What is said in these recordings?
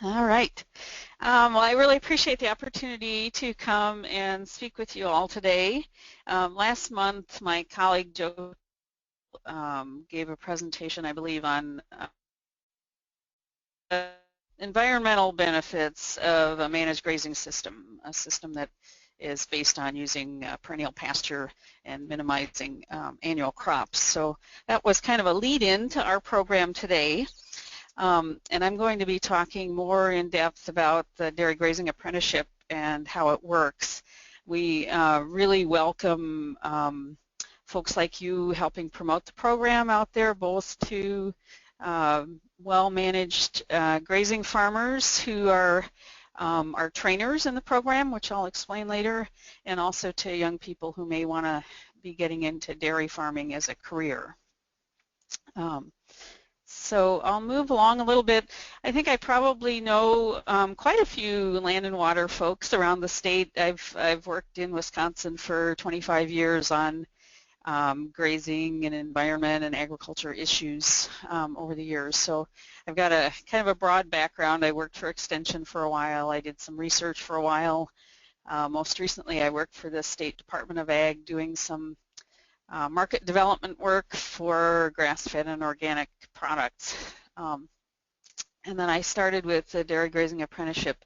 All right. Well, I really appreciate the opportunity to come and speak with you all today. Last month, my colleague Joe gave a presentation, I believe, on environmental benefits of a managed grazing system, a system that is based on using perennial pasture and minimizing annual crops. So that was kind of a lead-in to our program today. And I'm going to be talking more in depth about the dairy grazing apprenticeship and how it works. We really welcome folks like you helping promote the program out there, both to well-managed grazing farmers who are trainers in the program, which I'll explain later, and also to young people who may want to be getting into dairy farming as a career. So I'll move along a little bit. I think I probably know quite a few land and water folks around the state. I've worked in Wisconsin for 25 years on grazing and environment and agriculture issues over the years. So I've got a kind of a broad background. I worked for Extension for a while. I did some research for a while. Most recently I worked for the State Department of Ag doing some market development work for grass-fed and organic products. And then I started with the dairy grazing apprenticeship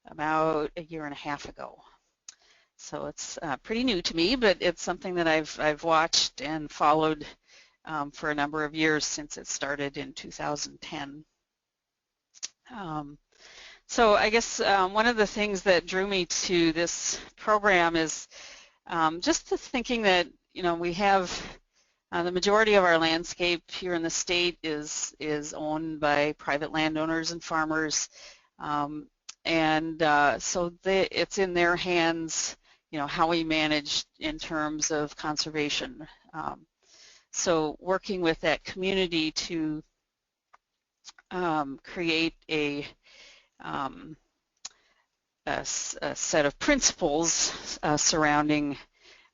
about a year and a half ago. So it's pretty new to me, but it's something that I've watched and followed for a number of years since it started in 2010. So I guess one of the things that drew me to this program is just the thinking that, you know, we have the majority of our landscape here in the state is owned by private landowners and farmers, and so it's in their hands, you know, how we manage in terms of conservation. So working with that community to create a set of principles surrounding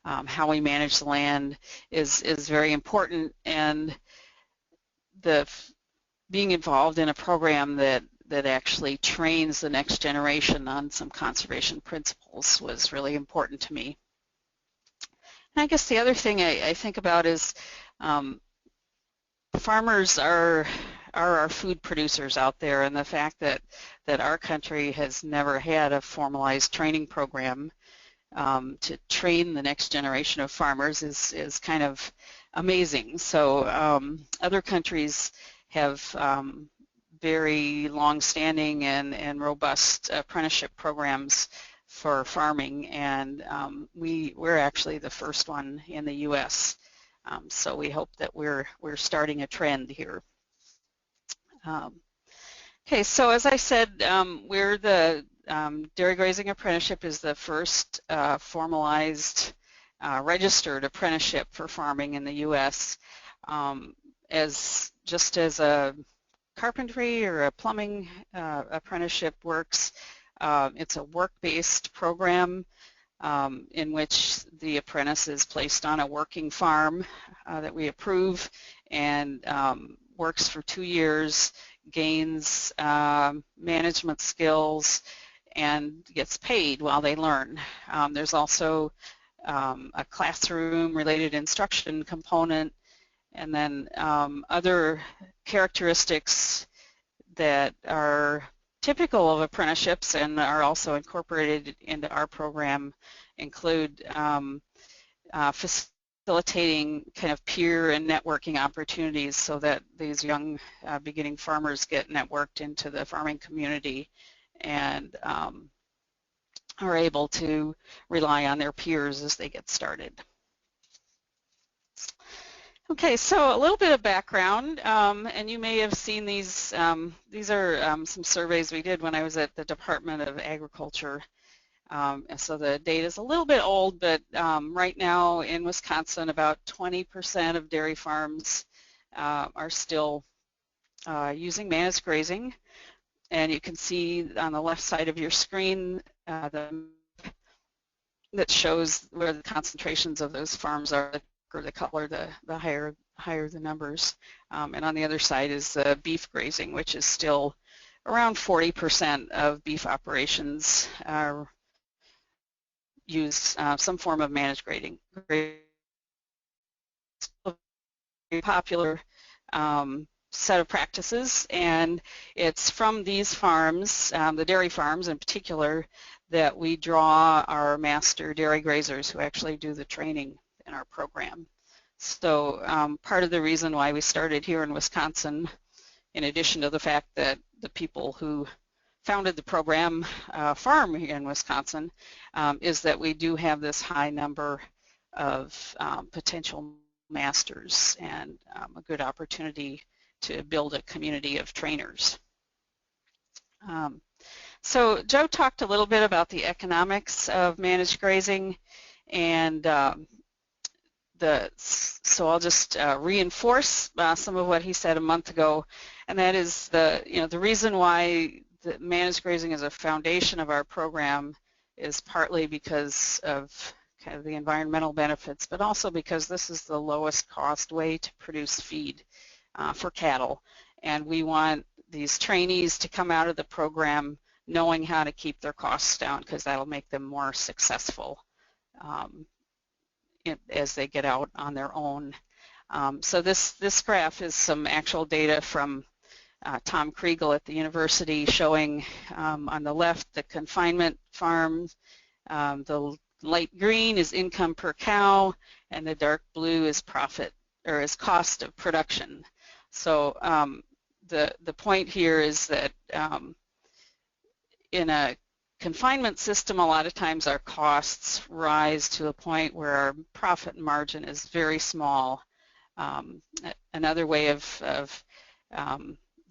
how we manage the land is very important, and being involved in a program that actually trains the next generation on some conservation principles was really important to me. And I guess the other thing I think about is farmers are our food producers out there, and the fact that our country has never had a formalized training program to train the next generation of farmers is kind of amazing. So other countries have very long-standing and robust apprenticeship programs for farming, and we're actually the first one in the U.S. So we hope that we're starting a trend here. Okay, so as I said, we're the Dairy Grazing Apprenticeship is the first formalized registered apprenticeship for farming in the U.S. Just as a carpentry or a plumbing apprenticeship works, it's a work-based program in which the apprentice is placed on a working farm that we approve and works for 2 years, gains management skills, and gets paid while they learn. There's also a classroom-related instruction component, and then other characteristics that are typical of apprenticeships and are also incorporated into our program include facilitating kind of peer and networking opportunities so that these young beginning farmers get networked into the farming community and are able to rely on their peers as they get started. Okay, so a little bit of background, and you may have seen these. These are some surveys we did when I was at the Department of Agriculture. So the data is a little bit old, but right now in Wisconsin, about 20% of dairy farms are still using managed grazing. And you can see on the left side of your screen that shows where the concentrations of those farms are. Or the color, the higher the numbers. And on the other side is beef grazing, which is still around 40% of beef operations use some form of managed grazing. Very popular set of practices, and it's from these farms, the dairy farms in particular, that we draw our master dairy grazers who actually do the training in our program. So part of the reason why we started here in Wisconsin, in addition to the fact that the people who founded the program farm here in Wisconsin, is that we do have this high number of potential masters and a good opportunity to build a community of trainers. So Joe talked a little bit about the economics of managed grazing, and so I'll just reinforce some of what he said a month ago, and that is the reason why the managed grazing is a foundation of our program is partly because of kind of the environmental benefits, but also because this is the lowest cost way to produce feed for cattle, and we want these trainees to come out of the program knowing how to keep their costs down, because that'll make them more successful as they get out on their own. So this graph is some actual data from Tom Kriegel at the university, showing on the left the confinement farms, the light green is income per cow, and the dark blue is profit, or is cost of production. So the point here is that in a confinement system, a lot of times our costs rise to a point where our profit margin is very small. Another way of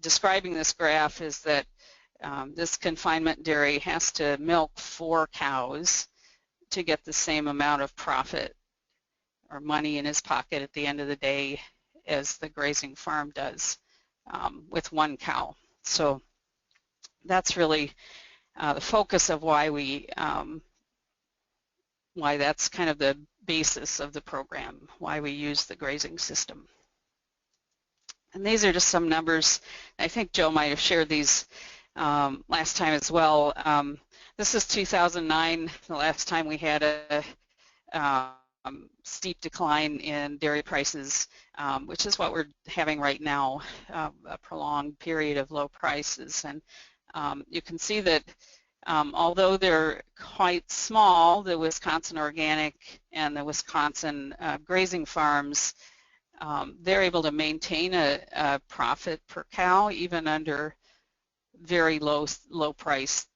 describing this graph is that this confinement dairy has to milk 4 cows to get the same amount of profit or money in his pocket at the end of the day as the grazing farm does with 1 cow. So that's really the focus of why why that's kind of the basis of the program, why we use the grazing system. And these are just some numbers. I think Joe might have shared these last time as well. This is 2009, the last time we had a steep decline in dairy prices, which is what we're having right now, a prolonged period of low prices. And you can see that although they're quite small, the Wisconsin Organic and the Wisconsin grazing farms, they're able to maintain a profit per cow even under very low price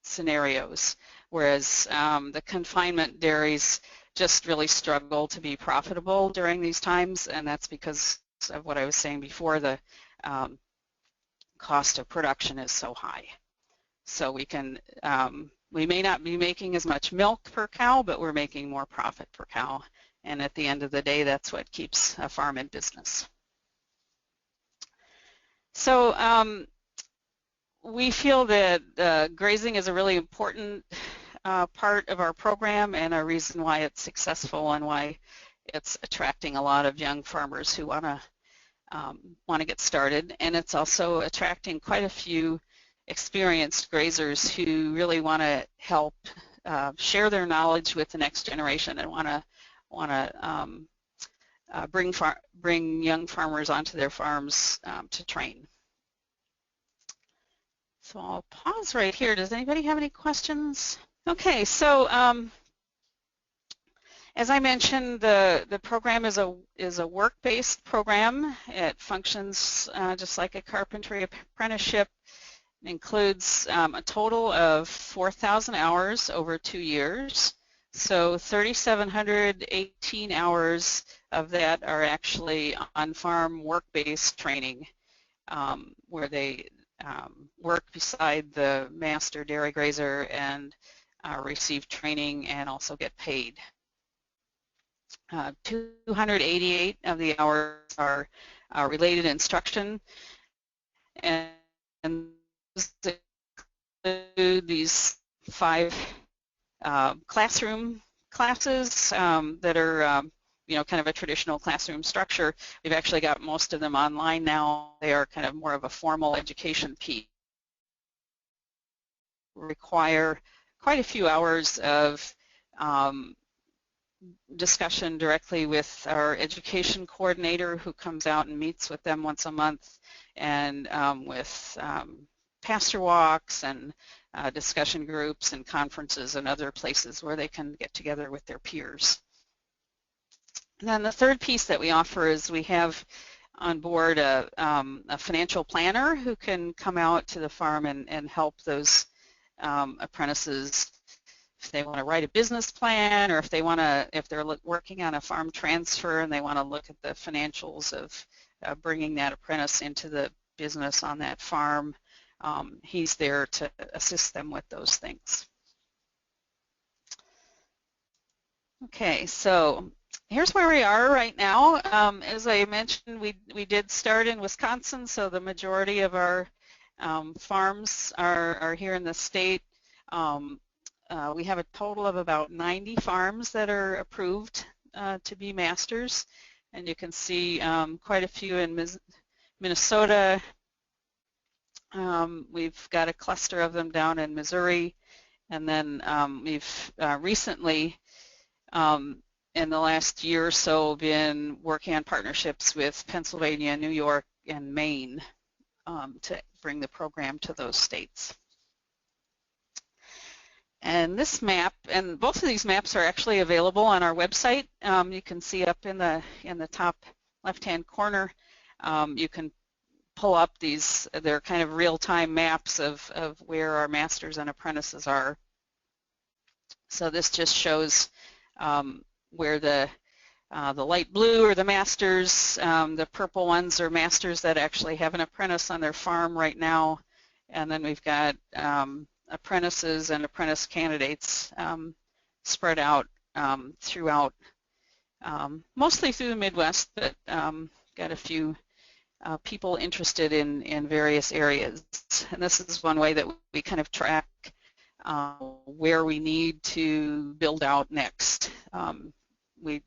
scenarios, whereas the confinement dairies just really struggle to be profitable during these times, and that's because of what I was saying before, the cost of production is so high. So we may not be making as much milk per cow, but we're making more profit per cow, and at the end of the day, that's what keeps a farm in business. So we feel that grazing is a really important part of our program, and a reason why it's successful and why it's attracting a lot of young farmers who want to get started. And it's also attracting quite a few experienced grazers who really want to help share their knowledge with the next generation and want to bring young farmers onto their farms to train. So I'll pause right here. Does anybody have any questions? Okay, so as I mentioned, the program is a work-based program. It functions just like a carpentry apprenticeship. It includes a total of 4,000 hours over 2 years. So 3,718 hours of that are actually on-farm work-based training, where they work beside the master dairy grazer and receive training and also get paid. 288 of the hours are related instruction, and include these 5 classroom classes that are kind of a traditional classroom structure. We've actually got most of them online now. They are kind of more of a formal education piece. Require quite a few hours of discussion directly with our education coordinator, who comes out and meets with them once a month, and with pastor walks and discussion groups and conferences and other places where they can get together with their peers. And then the third piece that we offer is we have on board a financial planner who can come out to the farm and help those apprentices if they want to write a business plan, or if they're working on a farm transfer and they want to look at the financials of bringing that apprentice into the business on that farm. He's there to assist them with those things. Okay, so here's where we are right now. As I mentioned, we did start in Wisconsin, so the majority of our farms are here in the state. We have a total of about 90 farms that are approved to be masters, and you can see quite a few in Minnesota. We've got a cluster of them down in Missouri, and then we've recently, in the last year or so, been working on partnerships with Pennsylvania, New York, and Maine to bring the program to those states. And this map, and both of these maps are actually available on our website. You can see up in the top left-hand corner. You can pull up these. They're kind of real-time maps of where our masters and apprentices are. So this just shows where the light blue are the masters. The purple ones are masters that actually have an apprentice on their farm right now, and then we've got apprentices and apprentice candidates spread out throughout, mostly through the Midwest, but got a few people interested in various areas. And this is one way that we kind of track where we need to build out next. We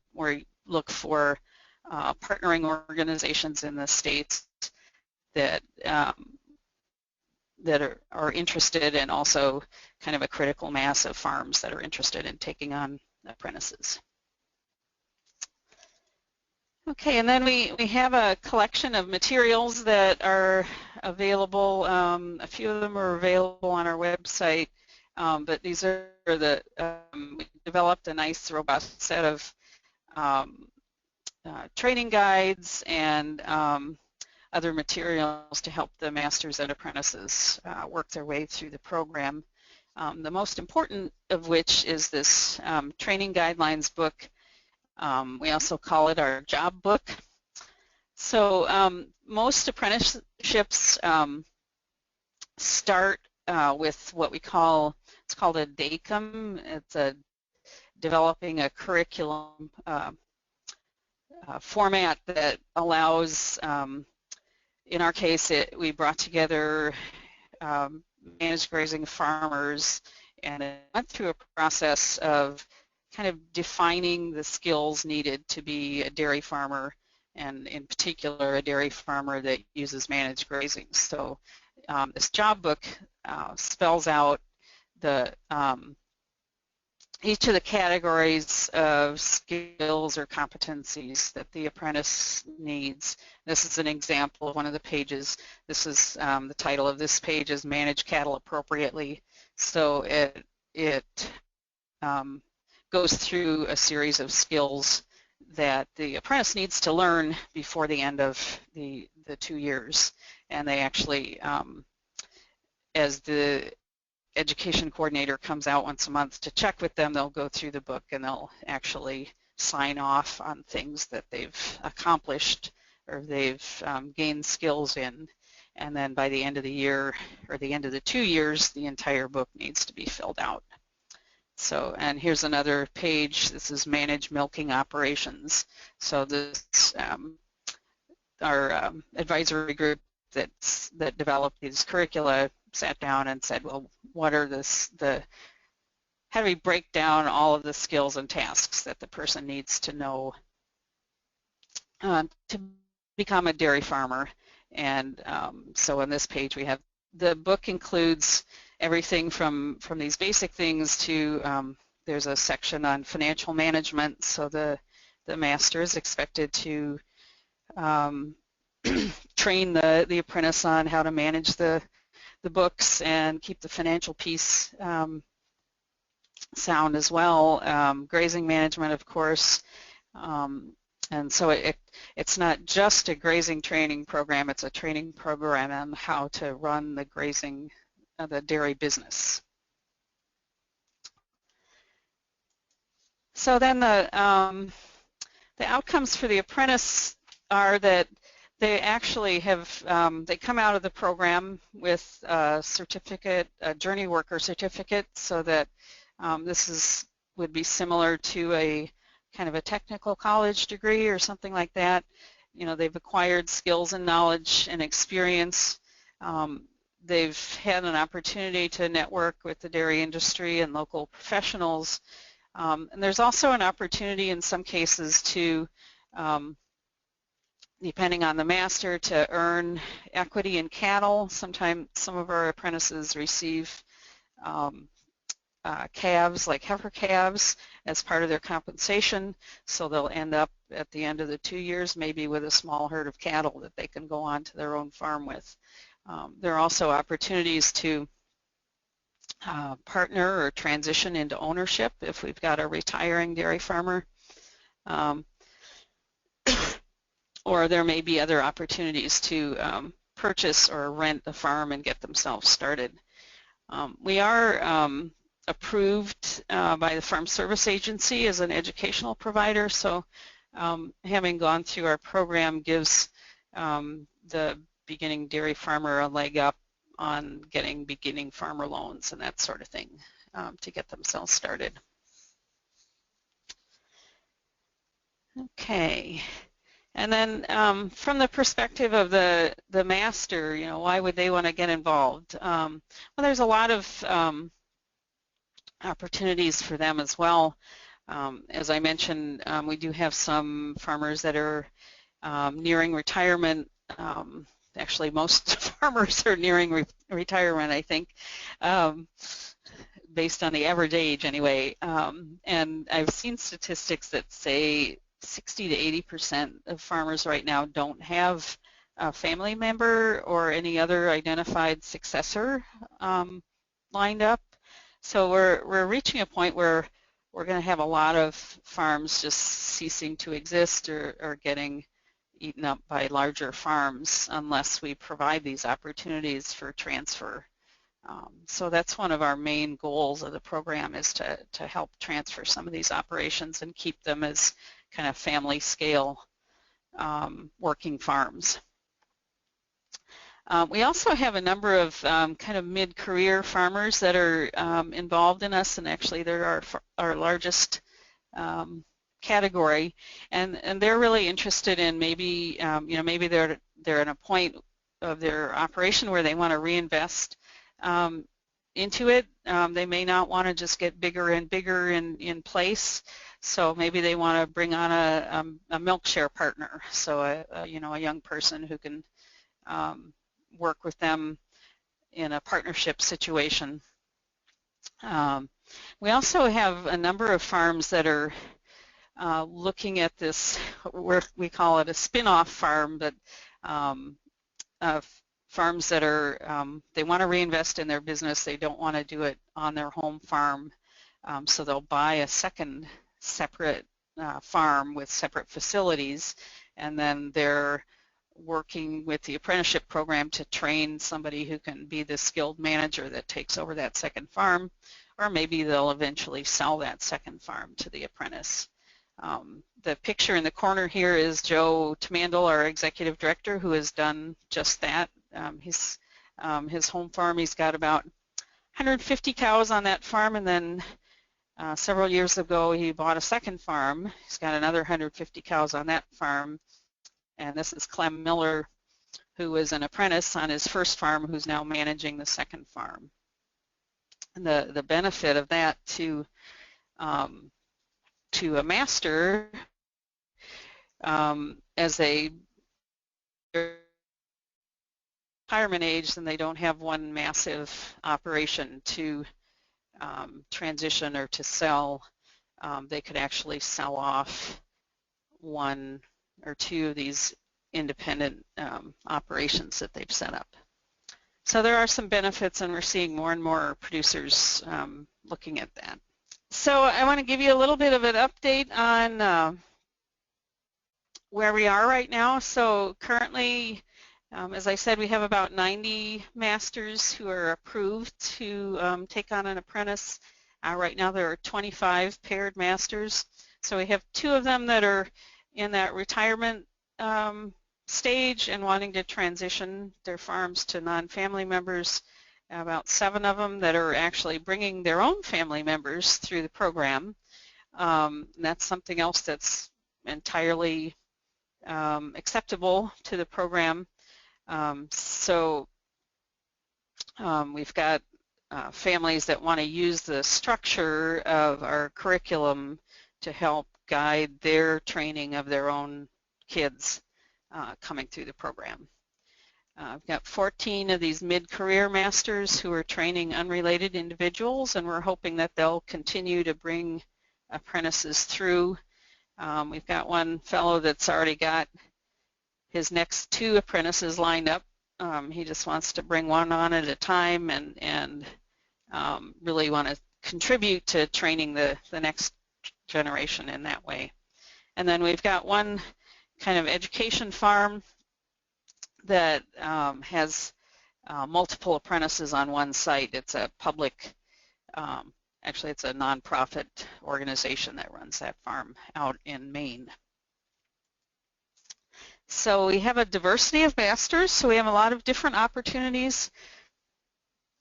look for partnering organizations in the states that are interested, and also kind of a critical mass of farms that are interested in taking on apprentices. Okay, and then we have a collection of materials that are available. A few of them are available on our website, but these are we developed a nice, robust set of training guides and other materials to help the masters and apprentices work their way through the program. The most important of which is this training guidelines book. We also call it our job book. So most apprenticeships start with what we call, it's called a DACUM. It's developing a curriculum format that allows, in our case, we brought together managed grazing farmers, and it went through a process of kind of defining the skills needed to be a dairy farmer, and in particular a dairy farmer that uses managed grazing. So this job book spells out each of the categories of skills or competencies that the apprentice needs. This is an example of one of the pages. This is the title of this page is Manage Cattle Appropriately. So it goes through a series of skills that the apprentice needs to learn before the end of the 2 years. And they actually, as the education coordinator comes out once a month to check with them, they'll go through the book and they'll actually sign off on things that they've accomplished or they've gained skills in. And then by the end of the year, or the end of the 2 years, the entire book needs to be filled out. So, and here's another page. This is Manage Milking Operations. So this, our advisory group that developed these curricula sat down and said, well, what are how do we break down all of the skills and tasks that the person needs to know to become a dairy farmer. And so on this page we have, the book includes everything from these basic things to, there's a section on financial management, so the master is expected to train the apprentice on how to manage the books and keep the financial piece sound as well. Grazing management, of course, and so it's not just a grazing training program, it's a training program on how to run the grazing, the dairy business. So then the outcomes for the apprentice are that they actually have, they come out of the program with a certificate, a journey worker certificate, so that this would be similar to a kind of a technical college degree or something like that. You know, they've acquired skills and knowledge and experience. They've had an opportunity to network with the dairy industry and local professionals. And there's also an opportunity in some cases to, depending on the master, to earn equity in cattle. Sometimes some of our apprentices receive calves, like heifer calves, as part of their compensation, so they'll end up at the end of the 2 years maybe with a small herd of cattle that they can go on to their own farm with. There are also opportunities to partner or transition into ownership if we've got a retiring dairy farmer. Or there may be other opportunities to purchase or rent a farm and get themselves started. We are approved by the Farm Service Agency as an educational provider, so having gone through our program gives the beginning dairy farmer a leg up on getting beginning farmer loans and that sort of thing to get themselves started. Okay, and then from the perspective of the master, you know, why would they want to get involved? Well, there's a lot of opportunities for them as well. As I mentioned, we do have some farmers that are nearing retirement. Actually, most farmers are nearing retirement, I think, based on the average age anyway. And I've seen statistics that say 60 to 80% of farmers right now don't have a family member or any other identified successor lined up. So we're reaching a point where we're going to have a lot of farms just ceasing to exist or getting eaten up by larger farms unless we provide these opportunities for transfer. So that's one of our main goals of the program, is to help transfer some of these operations and keep them as kind of family scale working farms. We also have a number of kind of mid-career farmers that are involved in us, and actually they're our largest category, and they're really interested in maybe you know, maybe they're at a point of their operation where they want to reinvest into it. They may not want to just get bigger and bigger in place, so maybe they want to bring on a milk share partner, so you know, a young person who can work with them in a partnership situation. We also have a number of farms that are looking at this, we call it a spin-off farm, but farms that are, they want to reinvest in their business, they don't want to do it on their home farm, so they'll buy a second separate farm with separate facilities, and then they're working with the apprenticeship program to train somebody who can be the skilled manager that takes over that second farm, or maybe they'll eventually sell that second farm to the apprentice. The picture in the corner here is Joe Tamandel, our executive director, who has done just that. His home farm, he's got about 150 cows on that farm, and then several years ago he bought a second farm. He's got another 150 cows on that farm. And this is Clem Miller, who was an apprentice on his first farm, who's now managing the second farm. And the benefit of that to a master as they retirement age, then they don't have one massive operation to transition or to sell. They could actually sell off one or two of these independent operations that they've set up. So there are some benefits, and we're seeing more and more producers looking at that. So I want to give you a little bit of an update on where we are right now. So currently, as I said, we have about 90 masters who are approved to take on an apprentice. Right now there are 25 paired masters. So we have 2 of them that are in that retirement stage and wanting to transition their farms to non-family members. About 7 of them that are actually bringing their own family members through the program. And that's something else that's entirely acceptable to the program. We've got families that want to use the structure of our curriculum to help guide their training of their own kids coming through the program. I've got 14 of these mid-career masters who are training unrelated individuals, and we're hoping that they'll continue to bring apprentices through. We've got one fellow that's already got his next 2 apprentices lined up. He just wants to bring one on at a time and really want to contribute to training the next generation in that way. And then we've got one kind of education farm that has multiple apprentices on one site. It's a public, actually it's a nonprofit organization that runs that farm out in Maine. So we have a diversity of masters, so we have a lot of different opportunities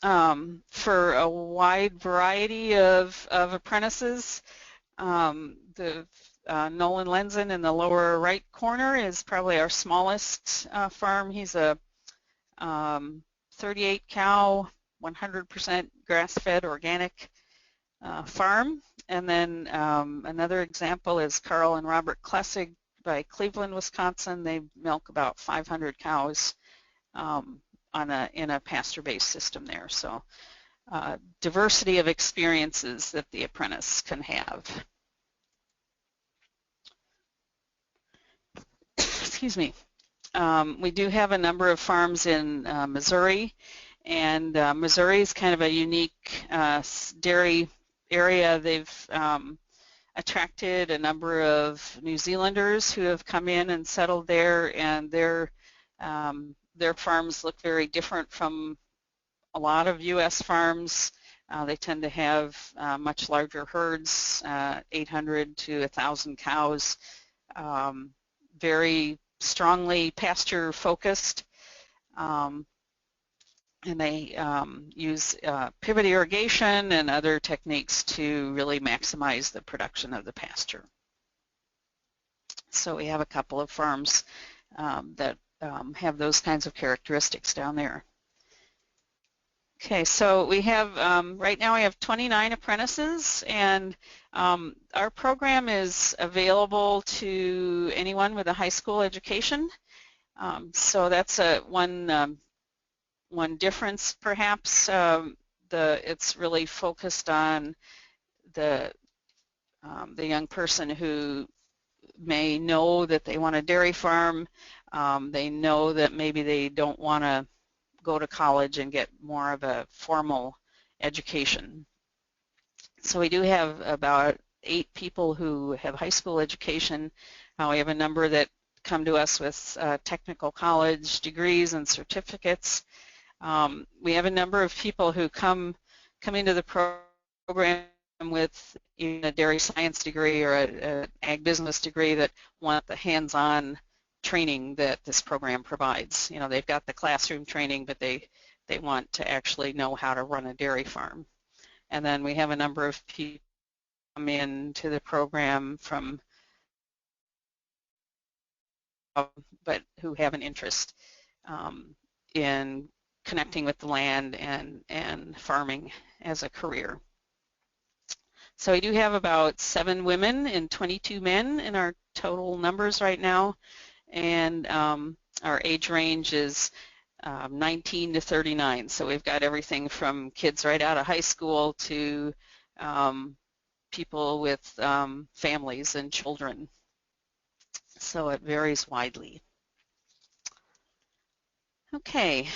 for a wide variety of apprentices. Nolan Lenzen in the lower right corner is probably our smallest farm. He's a 38 cow, 100% grass-fed organic farm. And then another example is Carl and Robert Klessig by Cleveland, Wisconsin. They milk about 500 cows in a pasture-based system there. So diversity of experiences that the apprentice can have. Excuse me. We do have a number of farms in Missouri, and Missouri is kind of a unique dairy area. They've attracted a number of New Zealanders who have come in and settled there, and their farms look very different from a lot of U.S. farms. They tend to have much larger herds, 800 to 1,000 cows, very strongly pasture focused, and they use pivot irrigation and other techniques to really maximize the production of the pasture. So we have a couple of farms that have those kinds of characteristics down there. Okay, so we have, right now we have 29 apprentices, and our program is available to anyone with a high school education. So that's one difference perhaps. It's really focused on the young person who may know that they want a dairy farm. They know that maybe they don't want to go to college and get more of a formal education. So we do have about 8 people who have high school education. We have a number that come to us with technical college degrees and certificates. We have a number of people who come into the program with even a dairy science degree or an ag business degree that want the hands-on training that this program provides. You know, they've got the classroom training, but they want to actually know how to run a dairy farm. And then we have a number of people come into the program from but who have an interest in connecting with the land and farming as a career. So we do have about 7 women and 22 men in our total numbers right now. and our age range is 19 to 39. So we've got everything from kids right out of high school to people with families and children. So it varies widely. Okay,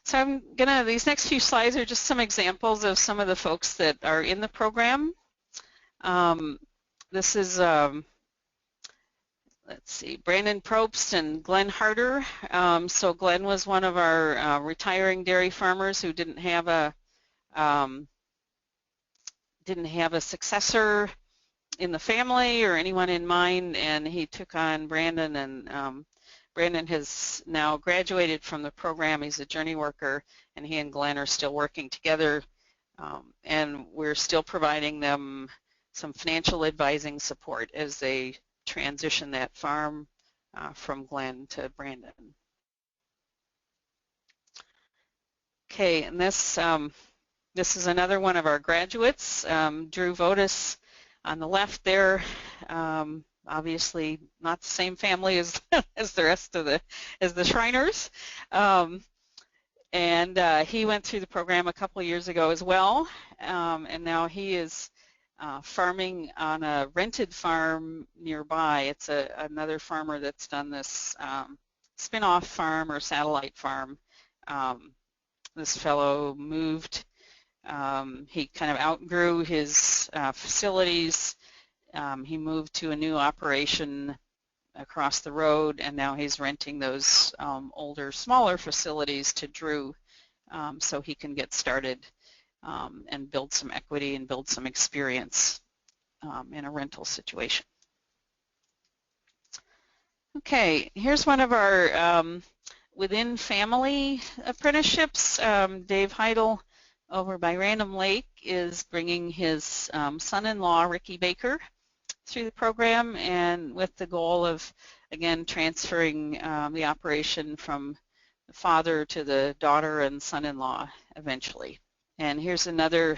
so these next few slides are just some examples of some of the folks that are in the program. This is, let's see, Brandon Probst and Glenn Harder. So Glenn was one of our retiring dairy farmers who didn't have a successor in the family or anyone in mind, and he took on Brandon, and Brandon has now graduated from the program. He's a journey worker, and he and Glenn are still working together, and we're still providing them some financial advising support as they transition that farm from Glenn to Brandon. Okay, and this is another one of our graduates, Drew Votis on the left there. Obviously not the same family as as the rest of the Shriners, and he went through the program a couple of years ago as well, and now he is farming on a rented farm nearby. It's another farmer that's done this spin-off farm or satellite farm. This fellow moved. He kind of outgrew his facilities. He moved to a new operation across the road, and now he's renting those older, smaller facilities to Drew so he can get started and build some equity and build some experience in a rental situation. Okay, here's one of our within family apprenticeships. Dave Heidel over by Random Lake is bringing his son-in-law, Ricky Baker, through the program, and with the goal of, again, transferring the operation from the father to the daughter and son-in-law eventually. And here's another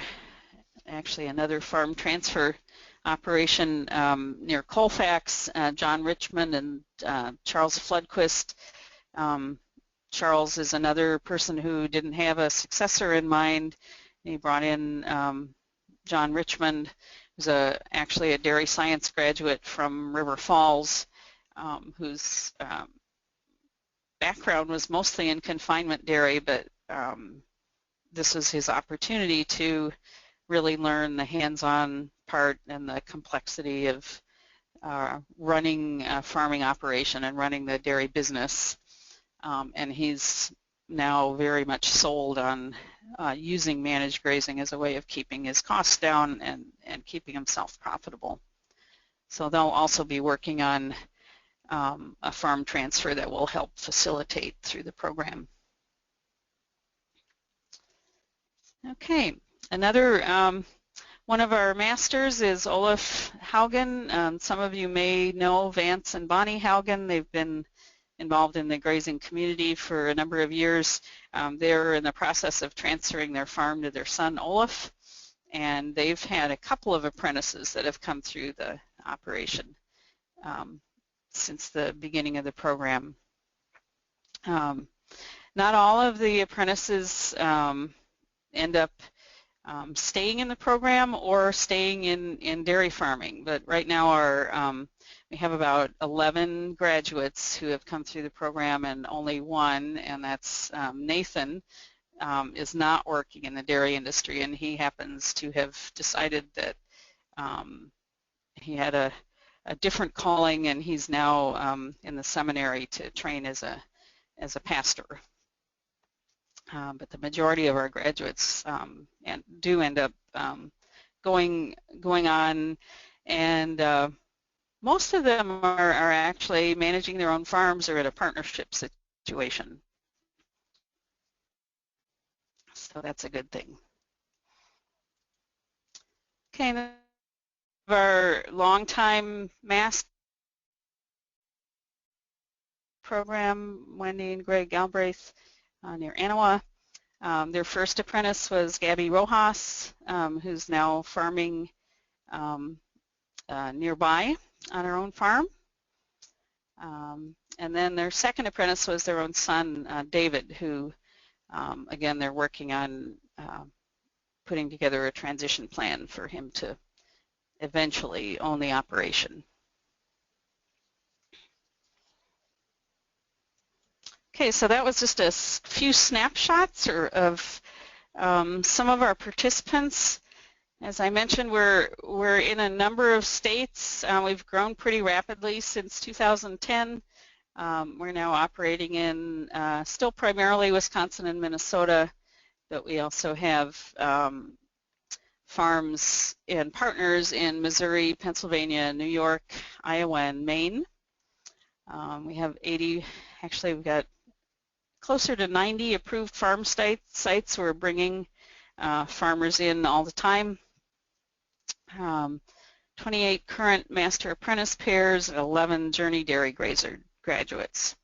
farm transfer operation near Colfax. John Richmond and Charles Floodquist. Charles is another person who didn't have a successor in mind. He brought in John Richmond, who's actually a dairy science graduate from River Falls, whose background was mostly in confinement dairy, but this was his opportunity to really learn the hands-on part and the complexity of running a farming operation and running the dairy business. And he's now very much sold on using managed grazing as a way of keeping his costs down and keeping himself profitable. So they'll also be working on a farm transfer that will help facilitate through the program. Okay, another one of our masters is Olaf Haugen. Some of you may know Vance and Bonnie Haugen. They've been involved in the grazing community for a number of years. They're in the process of transferring their farm to their son Olaf, and they've had a couple of apprentices that have come through the operation since the beginning of the program. Not all of the apprentices end up staying in the program or staying in dairy farming, but right now we have about 11 graduates who have come through the program, and only one, and that's Nathan, is not working in the dairy industry, and he happens to have decided that he had a different calling, and he's now in the seminary to train as a pastor. But the majority of our graduates do end up going on, and most of them are actually managing their own farms or in a partnership situation. So that's a good thing. Okay, our longtime master program, Wendy and Greg Galbraith near Anawa. Their first apprentice was Gabby Rojas, who's now farming nearby on her own farm. And then their second apprentice was their own son, David, who, again, they're working on putting together a transition plan for him to eventually own the operation. Okay, so that was just a few snapshots of some of our participants. As I mentioned, we're in a number of states. We've grown pretty rapidly since 2010. We're now operating in still primarily Wisconsin and Minnesota, but we also have farms and partners in Missouri, Pennsylvania, New York, Iowa, and Maine. We have 80, actually we've got closer to 90 approved farm sites. We're bringing farmers in all the time. 28 current master apprentice pairs, 11 Journey Dairy Grazer graduates.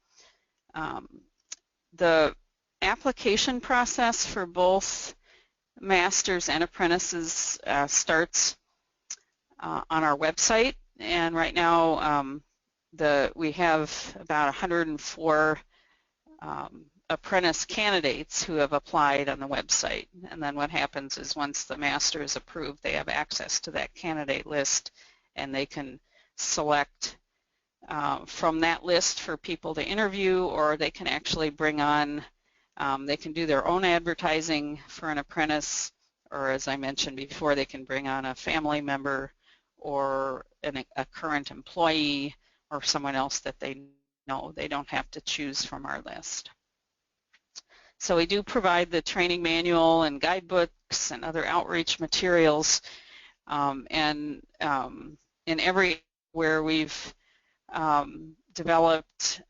The application process for both masters and apprentices starts on our website, and right now we have about 104 apprentice candidates who have applied on the website. And then what happens is once the master is approved, they have access to that candidate list, and they can select from that list for people to interview, or they can actually bring on, they can do their own advertising for an apprentice, or as I mentioned before, they can bring on a family member or a current employee or someone else that they know. They don't have to choose from our list. So we do provide the training manual and guidebooks and other outreach materials, and in every where we've developed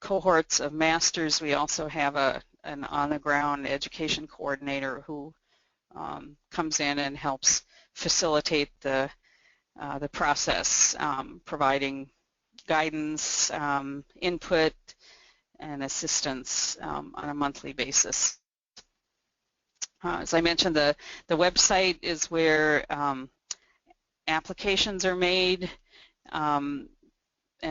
cohorts of masters, we also have an on-the-ground education coordinator who comes in and helps facilitate the process, providing guidance, input, and assistance on a monthly basis. As I mentioned, the website is where applications are made, and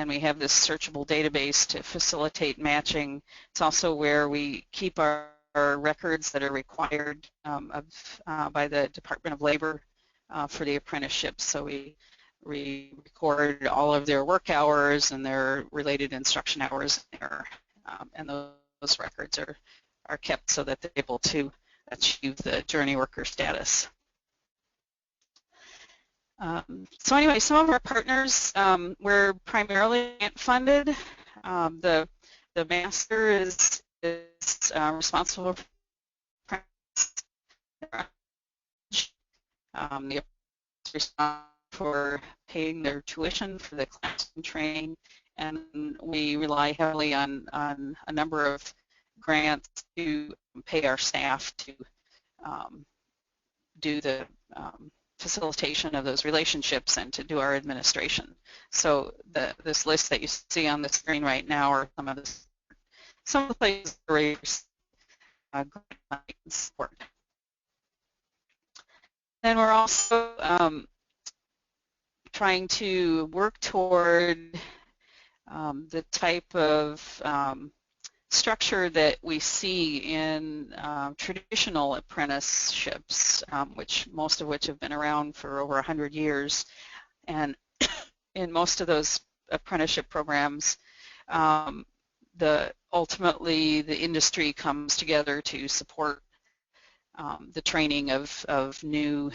we have this searchable database to facilitate matching. It's also where we keep our records that are required by the Department of Labor for the apprenticeship. So we record all of their work hours and their related instruction hours there, and those records are kept so that they're able to achieve the journey worker status. So anyway, some of our partners, we're primarily grant funded. The master is responsible for the responsible for paying their tuition for the classroom training, and we rely heavily on a number of grants to pay our staff to do the facilitation of those relationships and to do our administration. So this list that you see on the screen right now are some of the places where grant support. Then we're also trying to work toward the type of structure that we see in traditional apprenticeships, most of which have been around for over 100 years. And in most of those apprenticeship programs, ultimately the industry comes together to support the training of new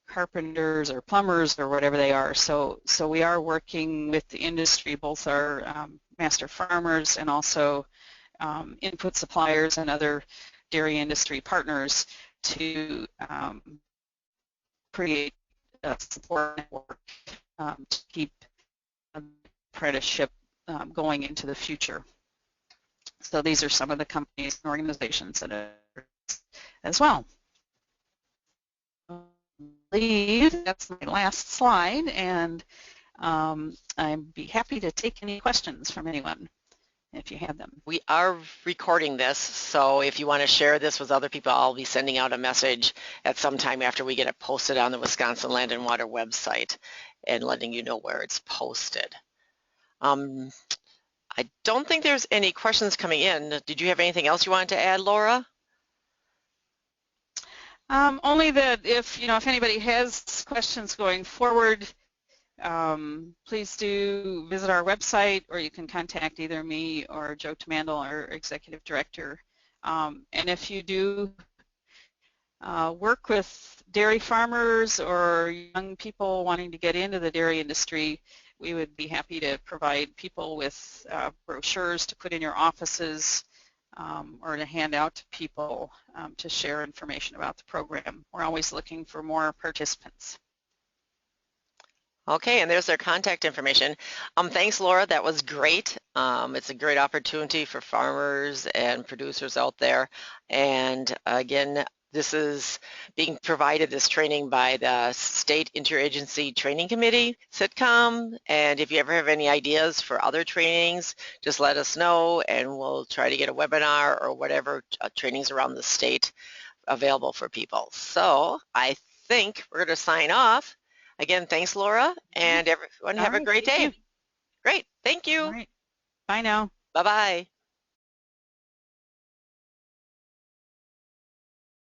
carpenters or plumbers or whatever they are. So we are working with the industry, both our master farmers and also input suppliers and other dairy industry partners to create a support network to keep apprenticeship going into the future. So these are some of the companies and organizations that are as well. I believe that's my last slide, and I'd be happy to take any questions from anyone if you have them. We are recording this, so if you want to share this with other people, I'll be sending out a message at some time after we get it posted on the Wisconsin Land and Water website and letting you know where it's posted. Um, I don't think there's any questions coming in. Did you have anything else you wanted to add, Laura? Only that if anybody has questions going forward, please do visit our website, or you can contact either me or Joe Tamandel, our Executive Director. And if you do work with dairy farmers or young people wanting to get into the dairy industry, we would be happy to provide people with brochures to put in your offices, or to hand out to people, to share information about the program. We're always looking for more participants. Okay, and there's their contact information. Thanks, Laura. That was great. It's a great opportunity for farmers and producers out there. And again, this is being provided, this training, by the State Interagency Training Committee, SITCOM. And if you ever have any ideas for other trainings, just let us know, and we'll try to get a webinar or whatever trainings around the state available for people. So I think we're going to sign off. Again, thanks, Laura, Okay. and everyone All have a right. great Thank day. you. Great. Thank All you. right. Bye now. Bye-bye.